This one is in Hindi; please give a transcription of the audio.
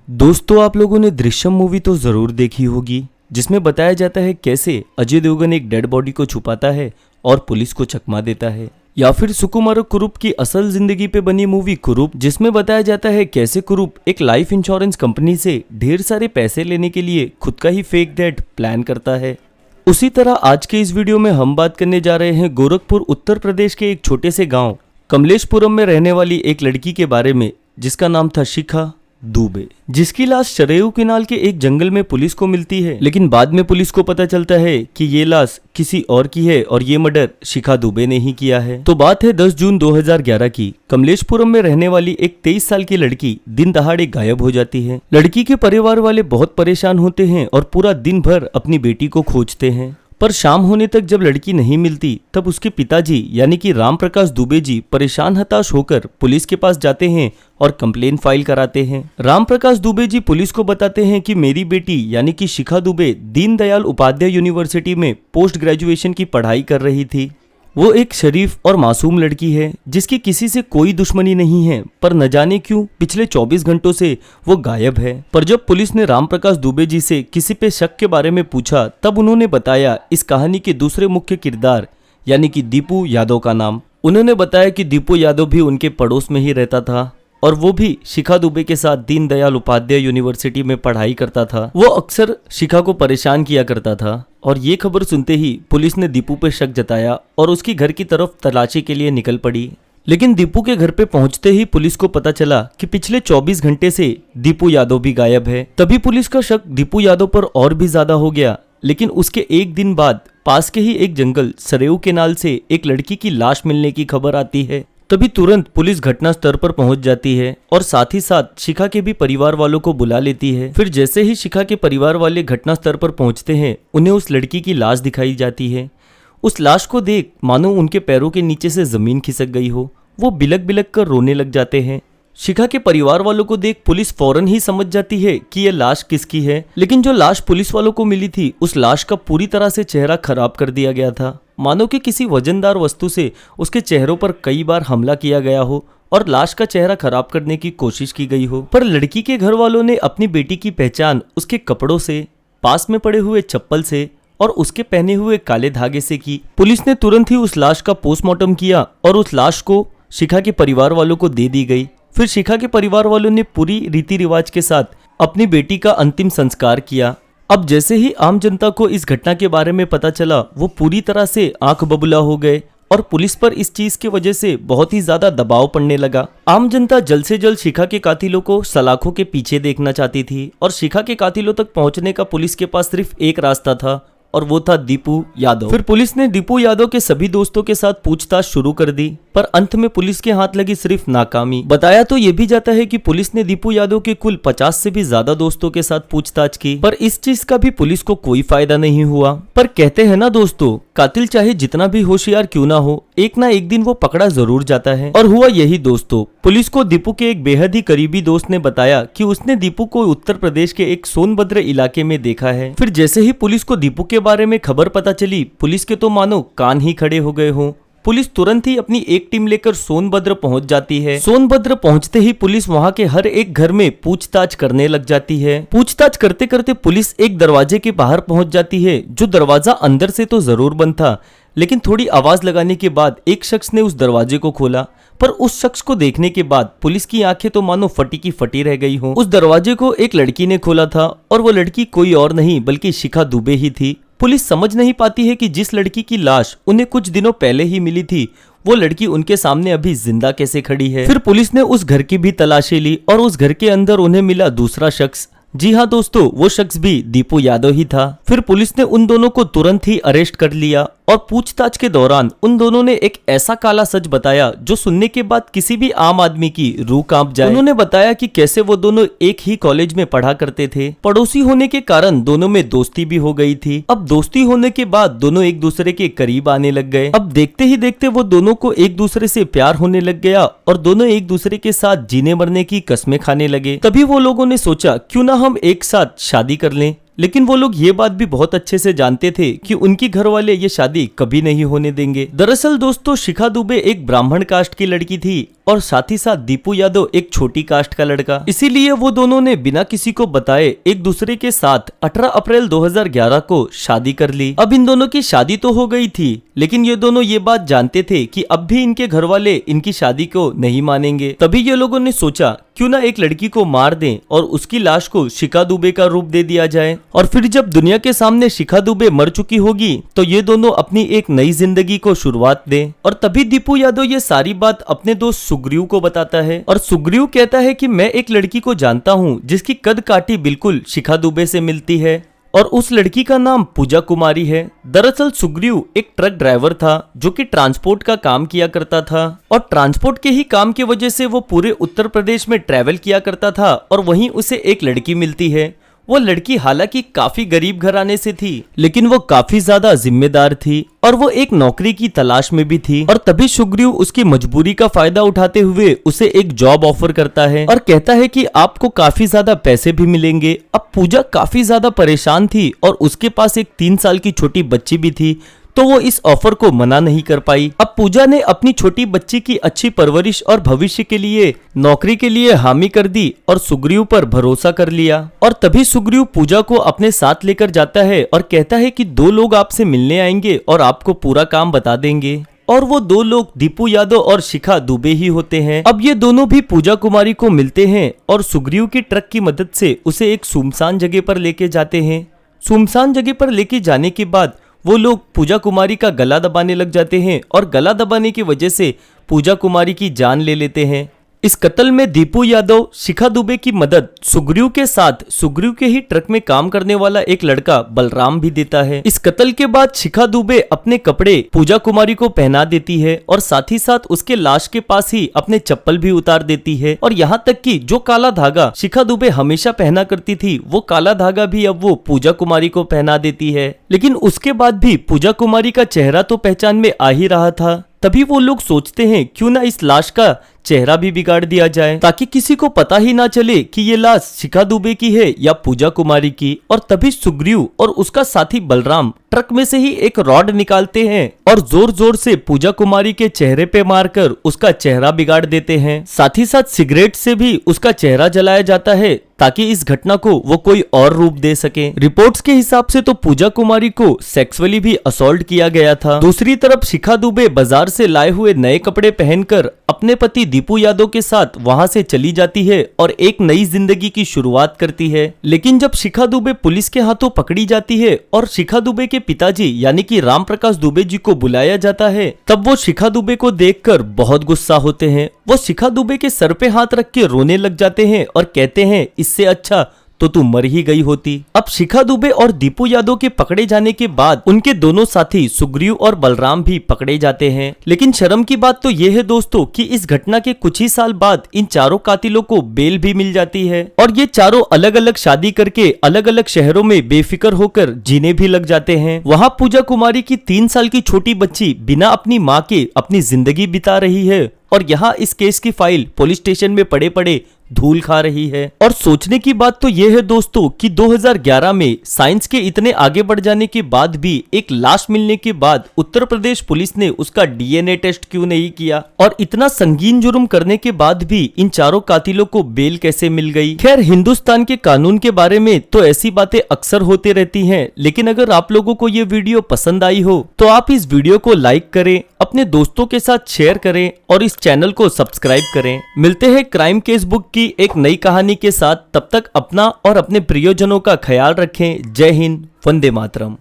दोस्तों, आप लोगों ने दृश्यम मूवी तो जरूर देखी होगी, जिसमें बताया जाता है कैसे अजय देवगन एक डेड बॉडी को छुपाता है और पुलिस को चकमा देता है। या फिर सुकुमार कुरूप की असल जिंदगी पे बनी मूवी कुरूप, जिसमें बताया जाता है कैसे कुरूप एक लाइफ इंश्योरेंस कंपनी से ढेर सारे पैसे लेने के लिए खुद का ही फेक डेथ प्लान करता है। उसी तरह आज के इस वीडियो में हम बात करने जा रहे हैं गोरखपुर उत्तर प्रदेश के एक छोटे से गाँव कमलेशपुरम में रहने वाली एक लड़की के बारे में, जिसका नाम था शिखा दुबे, जिसकी लाश शरेयू किनाल के एक जंगल में पुलिस को मिलती है। लेकिन बाद में पुलिस को पता चलता है कि ये लाश किसी और की है और ये मर्डर शिखा दुबे ने ही किया है। तो बात है 10 जून 2011 की। कमलेशपुरम में रहने वाली एक 23 साल की लड़की दिन दहाड़े गायब हो जाती है। लड़की के परिवार वाले बहुत परेशान होते हैं और पूरा दिन भर अपनी बेटी को खोजते हैं, पर शाम होने तक जब लड़की नहीं मिलती तब उसके पिताजी यानी कि राम प्रकाश दुबे जी परेशान हताश होकर पुलिस के पास जाते हैं और कंप्लेन फाइल कराते हैं। राम प्रकाश दुबे जी पुलिस को बताते हैं कि मेरी बेटी यानी कि शिखा दुबे दीनदयाल उपाध्याय यूनिवर्सिटी में पोस्ट ग्रेजुएशन की पढ़ाई कर रही थी। वो एक शरीफ और मासूम लड़की है जिसकी किसी से कोई दुश्मनी नहीं है, पर न जाने क्यों पिछले 24 घंटों से वो गायब है। पर जब पुलिस ने राम प्रकाश दुबे जी से किसी पे शक के बारे में पूछा तब उन्होंने बताया इस कहानी के दूसरे मुख्य किरदार यानी कि दीपू यादव का नाम। उन्होंने बताया कि दीपू यादव भी उनके पड़ोस में ही रहता था और वो भी शिखा दुबे के साथ दीनदयाल उपाध्याय यूनिवर्सिटी में पढ़ाई करता था। वो अक्सर शिखा को परेशान किया करता था और ये खबर सुनते ही पुलिस ने दीपू पे शक जताया और उसकी घर की तरफ तलाशी के लिए निकल पड़ी। लेकिन दीपू के घर पे पहुंचते ही पुलिस को पता चला कि पिछले 24 घंटे से दीपू यादव भी गायब है। तभी पुलिस का शक दीपू यादव पर और भी ज्यादा हो गया। लेकिन उसके एक दिन बाद पास के ही एक जंगल सरेयू केनाल से एक लड़की की लाश मिलने की खबर आती है। तभी तुरंत पुलिस घटना स्थल पर पहुंच जाती है और साथ ही साथ शिखा के भी परिवार वालों को बुला लेती है। फिर जैसे ही शिखा के परिवार वाले घटना स्थल पर पहुंचते हैं, उन्हें उस लड़की की लाश दिखाई जाती है। उस लाश को देख मानो उनके पैरों के नीचे से जमीन खिसक गई हो। वो बिलक बिलक कर रोने लग जाते हैं। शिखा के परिवार वालों को देख पुलिस फौरन ही समझ जाती है कि यह लाश किसकी है। लेकिन जो लाश पुलिस वालों को मिली थी, उस लाश का पूरी तरह से चेहरा खराब कर दिया गया था, मानो कि किसी वजनदार वस्तु से उसके चेहरों पर कई बार हमला किया गया हो और लाश का चेहरा खराब करने की कोशिश की गई हो। पर लड़की के घर वालों ने अपनी बेटी की पहचान उसके कपड़ों से, पास में पड़े हुए चप्पल से और उसके पहने हुए काले धागे से की। पुलिस ने तुरंत ही उस लाश का पोस्टमार्टम किया और उस लाश को शिखा के परिवार वालों को दे दी गई। फिर शिखा के परिवार वालों ने पूरी रीति रिवाज के साथ अपनी बेटी का अंतिम संस्कार किया। अब जैसे ही आम जनता को इस घटना के बारे में पता चला, वो पूरी तरह से आंख बबूला हो गए और पुलिस पर इस चीज की वजह से बहुत ही ज्यादा दबाव पड़ने लगा। आम जनता जल्द से जल्द शिखा के कातिलों को सलाखों के पीछे देखना चाहती थी और शिखा के कातिलों तक पहुंचने का पुलिस के पास सिर्फ एक रास्ता था और वो था दीपू यादव। फिर पुलिस ने दीपू यादव के सभी दोस्तों के साथ पूछताछ शुरू कर दी, पर अंत में पुलिस के हाथ लगी सिर्फ नाकामी। बताया तो ये भी जाता है कि पुलिस ने दीपू यादव के कुल 50 से भी ज्यादा दोस्तों के साथ पूछताछ की, पर इस चीज का भी पुलिस को कोई फायदा नहीं हुआ। पर कहते हैं ना दोस्तों, कातिल चाहे जितना भी होशियार क्यों ना हो, एक ना एक दिन वो पकड़ा जरूर जाता है। और हुआ यही दोस्तों। पुलिस को दीपू के एक बेहद ही करीबी दोस्त ने बताया कि उसने दीपू को उत्तर प्रदेश के एक सोनभद्र इलाके में देखा है। फिर जैसे ही पुलिस को दीपू के बारे में खबर पता चली, पुलिस के तो मानो कान ही खड़े हो गए हों। पुलिस तुरंत ही अपनी एक टीम लेकर सोनभद्र पहुंच जाती है। सोनभद्र पहुंचते ही पुलिस वहां के हर एक घर में पूछताछ करने लग जाती है। पूछताछ करते करते पुलिस एक दरवाजे के बाहर पहुंच जाती है, जो दरवाजा अंदर से तो जरूर बंद था, लेकिन थोड़ी आवाज लगाने के बाद एक शख्स ने उस दरवाजे को खोला। पर उस शख्स को देखने के बाद पुलिस की आंखें तो मानो फटी की फटी रह गई हो। उस दरवाजे को एक लड़की ने खोला था और वो लड़की कोई और नहीं बल्कि शिखा दुबे ही थी। पुलिस समझ नहीं पाती है कि जिस लड़की की लाश उन्हें कुछ दिनों पहले ही मिली थी, वो लड़की उनके सामने अभी जिंदा कैसे खड़ी है। फिर पुलिस ने उस घर की भी तलाशी ली और उस घर के अंदर उन्हें मिला दूसरा शख्स। जी हाँ दोस्तों, वो शख्स भी दीपू यादव ही था। फिर पुलिस ने उन दोनों को तुरंत ही अरेस्ट कर लिया और पूछताछ के दौरान उन दोनों ने एक ऐसा काला सच बताया जो सुनने के बाद किसी भी आम आदमी की रूह कांप जाए। उन्होंने बताया कि कैसे वो दोनों एक ही कॉलेज में पढ़ा करते थे। पड़ोसी होने के कारण दोनों में दोस्ती भी हो गई थी। अब दोस्ती होने के बाद दोनों एक दूसरे के करीब आने लग गए। अब देखते ही देखते वो दोनों को एक दूसरे से प्यार होने लग गया और दोनों एक दूसरे के साथ जीने मरने की कस्में खाने लगे। तभी वो लोगों ने सोचा क्यों ना हम एक साथ शादी कर लें। लेकिन वो लोग ये बात भी बहुत अच्छे से जानते थे कि उनकी घर वाले ये शादी कभी नहीं होने देंगे। दरअसल दोस्तों, शिखा दुबे एक ब्राह्मण कास्ट की लड़की थी और साथ ही साथ दीपू यादव एक छोटी कास्ट का लड़का। इसीलिए वो दोनों ने बिना किसी को बताए एक दूसरे के साथ 18 अप्रैल 2011 को शादी कर ली। अब इन दोनों की शादी तो हो गई थी, लेकिन ये दोनों ये बात जानते थे कि अब भी इनके घर वाले इनकी शादी को नहीं मानेंगे। तभी ये लोगों ने सोचा क्यों ना एक लड़की को मार दें और उसकी लाश को शिखा दुबे का रूप दे दिया जाए, और फिर जब दुनिया के सामने शिखा दुबे मर चुकी होगी तो ये दोनों अपनी एक नई जिंदगी को शुरुआत दें। और तभी दीपू यादव ये सारी बात अपने दोस्त सुग्रीव को बताता है, और सुग्रीव कहता है कि मैं एक लड़की को जानता हूँ जिसकी कद काठी बिल्कुल शिखा दुबे से मिलती है, और उस लड़की का नाम पूजा कुमारी है। दरअसल सुग्रीव एक ट्रक ड्राइवर था जो कि ट्रांसपोर्ट का काम किया करता था, और ट्रांसपोर्ट के ही काम की वजह से वो पूरे उत्तर प्रदेश में ट्रैवल किया करता था, और वहीं उसे एक लड़की मिलती है। वो लड़की हालांकि काफी गरीब घराने से थी, लेकिन वो काफी ज्यादा जिम्मेदार थी और वो एक नौकरी की तलाश में भी थी। और तभी सुग्रीव उसकी मजबूरी का फायदा उठाते हुए उसे एक जॉब ऑफर करता है और कहता है कि आपको काफी ज्यादा पैसे भी मिलेंगे। अब पूजा काफी ज्यादा परेशान थी और उसके पास एक 3 साल की छोटी बच्ची भी थी, तो वो इस ऑफर को मना नहीं कर पाई। अब पूजा ने अपनी छोटी बच्ची की अच्छी परवरिश और भविष्य के लिए नौकरी के लिए हामी कर दी और सुग्रीव पर भरोसा कर लिया। और तभी सुग्रीव पूजा को अपने साथ लेकर जाता है और कहता है कि 2 लोग आपसे मिलने आएंगे और आपको पूरा काम बता देंगे। और वो 2 लोग दीपू यादव और शिखा दुबे ही होते हैं। अब ये दोनों भी पूजा कुमारी को मिलते हैं और सुग्रीव की ट्रक की मदद से उसे एक सुनसान जगह पर लेके जाते हैं। सुनसान जगह पर लेके जाने के बाद वो लोग पूजा कुमारी का गला दबाने लग जाते हैं और गला दबाने की वजह से पूजा कुमारी की जान ले लेते हैं। इस कत्ल में दीपू यादव शिखा दुबे की मदद सुग्रीव के साथ सुग्रीव के ही ट्रक में काम करने वाला एक लड़का बलराम भी देता है। इस कत्ल के बाद शिखा दुबे अपने कपड़े पूजा कुमारी को पहना देती है और साथ ही साथ उसके लाश के पास ही अपने चप्पल भी उतार देती है, और यहाँ तक कि जो काला धागा शिखा दुबे हमेशा पहना करती थी वो काला धागा भी अब वो पूजा कुमारी को पहना देती है। लेकिन उसके बाद भी पूजा कुमारी का चेहरा तो पहचान में आ ही रहा था। तभी वो लोग सोचते हैं क्यों ना इस लाश का चेहरा भी बिगाड़ दिया जाए ताकि किसी को पता ही ना चले कि ये लाश शिखा दुबे की है या पूजा कुमारी की। और तभी सुग्रीव और उसका साथी बलराम ट्रक में से ही एक रॉड निकालते हैं और जोर जोर से पूजा कुमारी के चेहरे पे मारकर उसका चेहरा बिगाड़ देते हैं। साथ ही साथ सिगरेट से भी उसका चेहरा जलाया जाता है ताकि इस घटना को वो कोई और रूप दे सके। रिपोर्ट्स के हिसाब से तो पूजा कुमारी को सेक्सुअली भी असॉल्ट किया गया था। दूसरी तरफ शिखा दुबे बाजार से लाए हुए नए कपड़े पहनकर अपने पति दीपू यादव के साथ वहां से चली जाती है और एक नई जिंदगी की शुरुआत करती है। लेकिन जब शिखा दुबे पुलिस के हाथों पकड़ी जाती है और शिखा दुबे के पिताजी यानी कि राम प्रकाश दुबे जी को बुलाया जाता है, तब वो शिखा दुबे को देखकर बहुत गुस्सा होते हैं। वो शिखा दुबे के सर पे हाथ रख के रोने लग जाते हैं और कहते हैं इससे अच्छा तो तू मर ही गई होती। अब शिखा दुबे और दीपू यादव के पकड़े जाने के बाद उनके दोनों साथी सुग्रीव और बलराम भी पकड़े जाते हैं। लेकिन शर्म की बात तो ये है दोस्तों कि इस घटना के कुछ ही साल बाद इन चारों कातिलों को बेल भी मिल जाती है और ये चारों अलग अलग शादी करके अलग अलग शहरों में बेफिक्र होकर जीने भी लग जाते हैं। वहाँ पूजा कुमारी की 3 साल की छोटी बच्ची बिना अपनी माँ के अपनी जिंदगी बिता रही है और यहाँ इस केस की फाइल पुलिस स्टेशन में पड़े पड़े धूल खा रही है। और सोचने की बात तो यह है दोस्तों कि 2011 में साइंस के इतने आगे बढ़ जाने के बाद भी एक लाश मिलने के बाद उत्तर प्रदेश पुलिस ने उसका डीएनए टेस्ट क्यों नहीं किया, और इतना संगीन जुर्म करने के बाद भी इन चारों कातिलों को बेल कैसे मिल गई। खैर, हिंदुस्तान के कानून के बारे में तो ऐसी बातें अक्सर होती रहती हैं, लेकिन अगर आप लोगों को ये वीडियो पसंद आई हो तो आप इस वीडियो को लाइक करें, अपने दोस्तों के साथ शेयर करें और इस चैनल को सब्सक्राइब करें। मिलते हैं क्राइम केस बुक की एक नई कहानी के साथ। तब तक अपना और अपने प्रियजनों का ख्याल रखें। जय हिंद, वंदे मातरम।